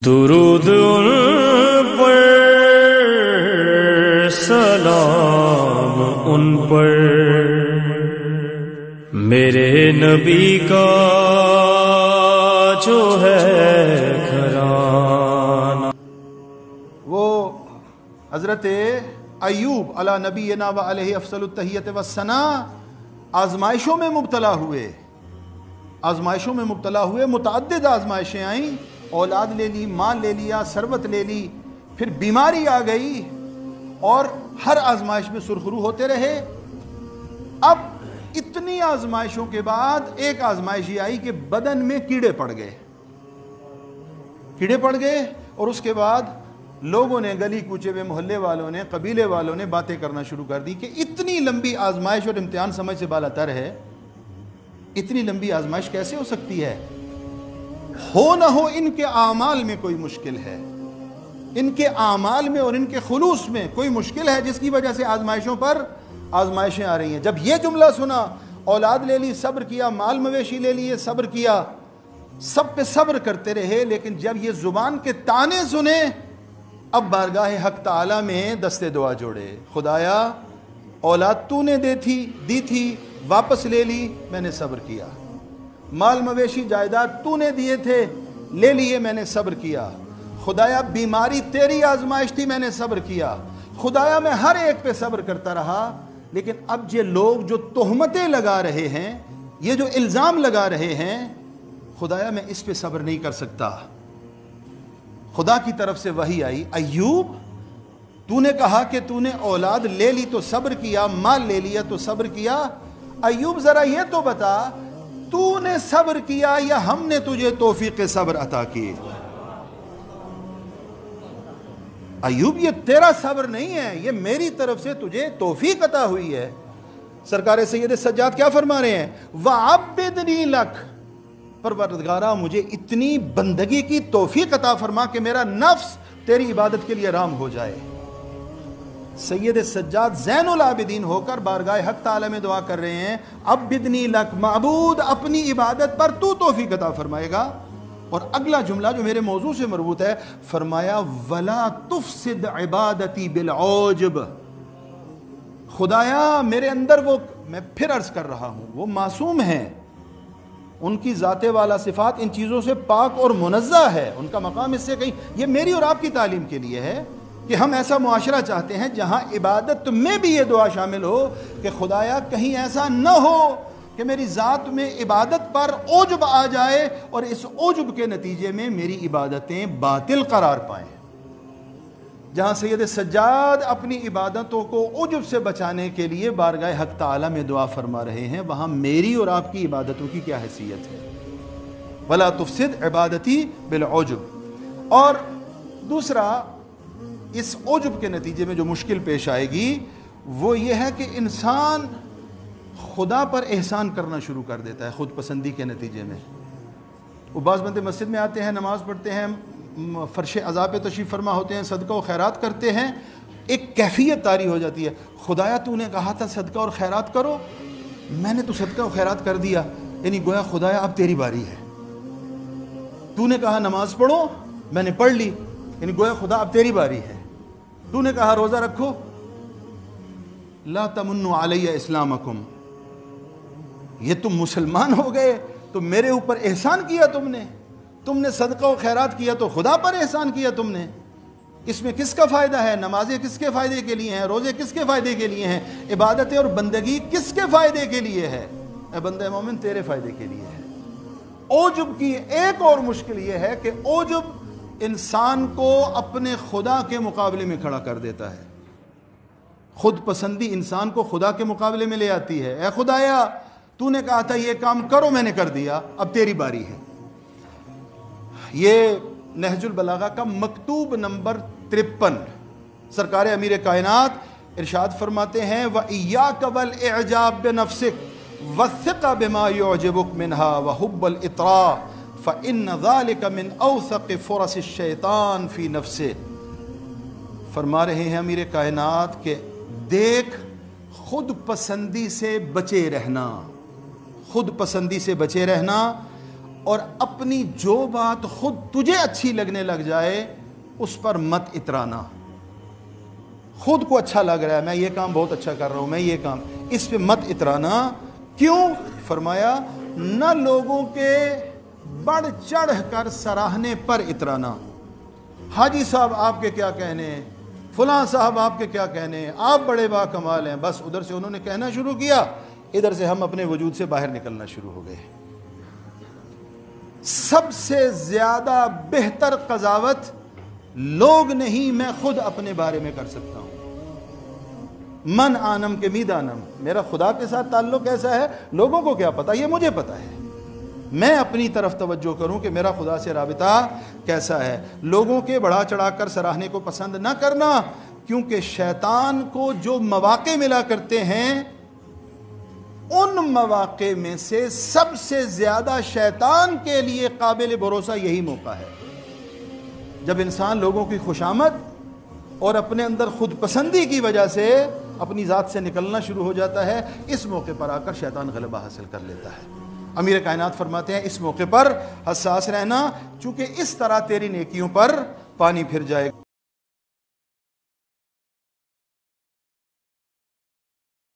درود ان پر، سلام ان پر، میرے نبی کا جو ہے گھرانہ۔ وہ حضرت ایوب علی نبینا و علیہ افضل التحیۃ والثناء آزمائشوں میں مبتلا ہوئے، متعدد آزمائشیں آئیں، اولاد لے لی، مال لے لیا، ثروت لے لی، پھر بیماری آ گئی، اور ہر آزمائش میں سرخرو ہوتے رہے۔ اب اتنی آزمائشوں کے بعد ایک آزمائش یہ آئی کہ بدن میں کیڑے پڑ گئے، اور اس کے بعد لوگوں نے، گلی کوچے میں محلے والوں نے، قبیلے والوں نے باتیں کرنا شروع کر دی کہ اتنی لمبی آزمائش اور امتحان سمجھ سے بالا تر ہے، اتنی لمبی آزمائش کیسے ہو سکتی ہے؟ ہو نہ ہو ان کے اعمال میں کوئی مشکل ہے، ان کے اعمال میں اور ان کے خلوص میں کوئی مشکل ہے، جس کی وجہ سے آزمائشوں پر آزمائشیں آ رہی ہیں۔ جب یہ جملہ سنا، اولاد لے لی، صبر کیا، مال مویشی لے لیے، صبر کیا، سب پہ صبر کرتے رہے، لیکن جب یہ زبان کے طعنے سنے، اب بارگاہ حق تعالی میں دستے دعا جوڑے۔ خدایا اولاد تو نے دی تھی، واپس لے لی، میں نے صبر کیا۔ مال مویشی جائیداد تو نے دیے تھے، لے لیے، میں نے صبر کیا۔ خدایا بیماری تیری آزمائش تھی، میں نے صبر کیا۔ خدایا میں ہر ایک پہ صبر کرتا رہا، لیکن اب یہ لوگ جو تہمتیں لگا رہے ہیں، یہ جو الزام لگا رہے ہیں، خدایا میں اس پہ صبر نہیں کر سکتا۔ خدا کی طرف سے وحی آئی، ایوب تو نے کہا کہ تو نے اولاد لے لی تو صبر کیا، مال لے لیا تو صبر کیا۔ ایوب ذرا یہ تو بتا، تو نے صبر کیا یا ہم نے تجھے توفیق صبر عطا کی؟ ایوب یہ تیرا صبر نہیں ہے، یہ میری طرف سے تجھے توفیق عطا ہوئی ہے۔ سرکار سید سجاد کیا فرما رہے ہیں؟ وَعَبِّدْنِي لَكَ، پروردگارا مجھے اتنی بندگی کی توفیق عطا فرما کہ میرا نفس تیری عبادت کے لیے رام ہو جائے۔ سید سجاد زین العابدین ہو کر بارگاہ حق تعالی میں دعا کر رہے ہیں، عبدنی لک، معبود اپنی عبادت پر تو توفیق عطا فرمائے گا۔ اور اگلا جملہ جو میرے موضوع سے مربوط ہے، فرمایا وَلَا تُفْسِدْ عِبَادَتِي بِالْعُجْبِ، خدایا میرے اندر وہ، میں پھر عرض کر رہا ہوں، وہ معصوم ہیں، ان کی ذات والا صفات ان چیزوں سے پاک اور منزہ ہے، ان کا مقام اس سے کہیں، یہ میری اور آپ کی تعلیم کے لیے ہے کہ ہم ایسا معاشرہ چاہتے ہیں جہاں عبادت میں بھی یہ دعا شامل ہو کہ خدایا کہیں ایسا نہ ہو کہ میری ذات میں عبادت پر عجب آ جائے اور اس عجب کے نتیجے میں میری عبادتیں باطل قرار پائیں۔ جہاں سید سجاد اپنی عبادتوں کو عجب سے بچانے کے لیے بارگاہ حق تعالی میں دعا فرما رہے ہیں، وہاں میری اور آپ کی عبادتوں کی کیا حیثیت ہے؟ وَلَا تُفْسِدْ عِبَادَتِي بِالْعُجْبِ۔ اور دوسرا، اس عجب کے نتیجے میں جو مشکل پیش آئے گی وہ یہ ہے کہ انسان خدا پر احسان کرنا شروع کر دیتا ہے خود پسندی کے نتیجے میں۔ وہ بعض بندے مسجد میں آتے ہیں، نماز پڑھتے ہیں، فرش عزا پہ تشریف فرما ہوتے ہیں، صدقہ و خیرات کرتے ہیں، ایک کیفیت طاری ہو جاتی ہے، خدایا تو نے کہا تھا صدقہ اور خیرات کرو، میں نے تو صدقہ و خیرات کر دیا، یعنی گویا خدایا اب تیری باری ہے۔ تو نے کہا نماز پڑھو، میں نے پڑھ لی، یعنی گویا خدا اب تیری باری ہے۔ تو نے کہا روزہ رکھو، لا تمنوا علی اسلامکم، یہ تم مسلمان ہو گئے تو میرے اوپر احسان کیا تم نے صدقہ و خیرات کیا تو خدا پر احسان کیا تم نے۔ اس میں کس کا فائدہ ہے؟ نمازیں کس کے فائدے کے لیے ہیں؟ روزے کس کے فائدے کے لیے ہیں؟ عبادتیں اور بندگی کس کے فائدے کے لیے ہے؟ اے بندہ مومن تیرے فائدے کے لیے ہے۔ عجب کی ایک اور مشکل یہ ہے کہ عجب انسان کو اپنے خدا کے مقابلے میں کھڑا کر دیتا ہے۔ خود پسندی انسان کو خدا کے مقابلے میں لے آتی ہے۔ اے خدایا تو نے کہا تھا یہ کام کرو، میں نے کر دیا، اب تیری باری ہے۔ یہ نہج البلاغہ کا مکتوب نمبر 53 سرکار امیر کائنات ارشاد فرماتے ہیں وَإِيَّاكَ وَالْإِعْجَابَ بِنَفْسِكَ وَالثِّقَ بِمَا يُعْجِبُكَ مِنْهَا وَحُبَّ الْإِطْرَاءِ فَإِنَّ ذَلِكَ مِنْ أَوْثَقِ فُرَصِ الشَّيْطَانِ فِي نَفْسِهِ۔ فرما رہے ہیں امیر کائنات کہ دیکھ، خود پسندی سے بچے رہنا، خود پسندی سے بچے رہنا اور اپنی جو بات خود تجھے اچھی لگنے لگ جائے اس پر مت اترانا. خود کو اچھا لگ رہا ہے میں یہ کام بہت اچھا کر رہا ہوں، میں یہ کام، اس پہ مت اترانا. کیوں؟ فرمایا نہ لوگوں کے بڑھ چڑھ کر سراہنے پر اترانا. حاجی صاحب آپ کے کیا کہنے ہیں، فلاں صاحب آپ کے کیا کہنے ہیں، آپ بڑے با کمال ہیں. بس ادھر سے انہوں نے کہنا شروع کیا، ادھر سے ہم اپنے وجود سے باہر نکلنا شروع ہو گئے. سب سے زیادہ بہتر قضاوت لوگ نہیں، میں خود اپنے بارے میں کر سکتا ہوں. من آنم کے مید آنم، میرا خدا کے ساتھ تعلق ایسا ہے، لوگوں کو کیا پتا، یہ مجھے پتا ہے. میں اپنی طرف توجہ کروں کہ میرا خدا سے رابطہ کیسا ہے. لوگوں کے بڑھا چڑھا کر سراہنے کو پسند نہ کرنا، کیونکہ شیطان کو جو مواقع ملا کرتے ہیں ان مواقع میں سے سب سے زیادہ شیطان کے لیے قابل بھروسہ یہی موقع ہے جب انسان لوگوں کی خوشامد اور اپنے اندر خود پسندی کی وجہ سے اپنی ذات سے نکلنا شروع ہو جاتا ہے. اس موقع پر آ کر شیطان غلبہ حاصل کر لیتا ہے. امیر کائنات فرماتے ہیں اس موقع پر حساس رہنا، چونکہ اس طرح تیری نیکیوں پر پانی پھر جائے گا.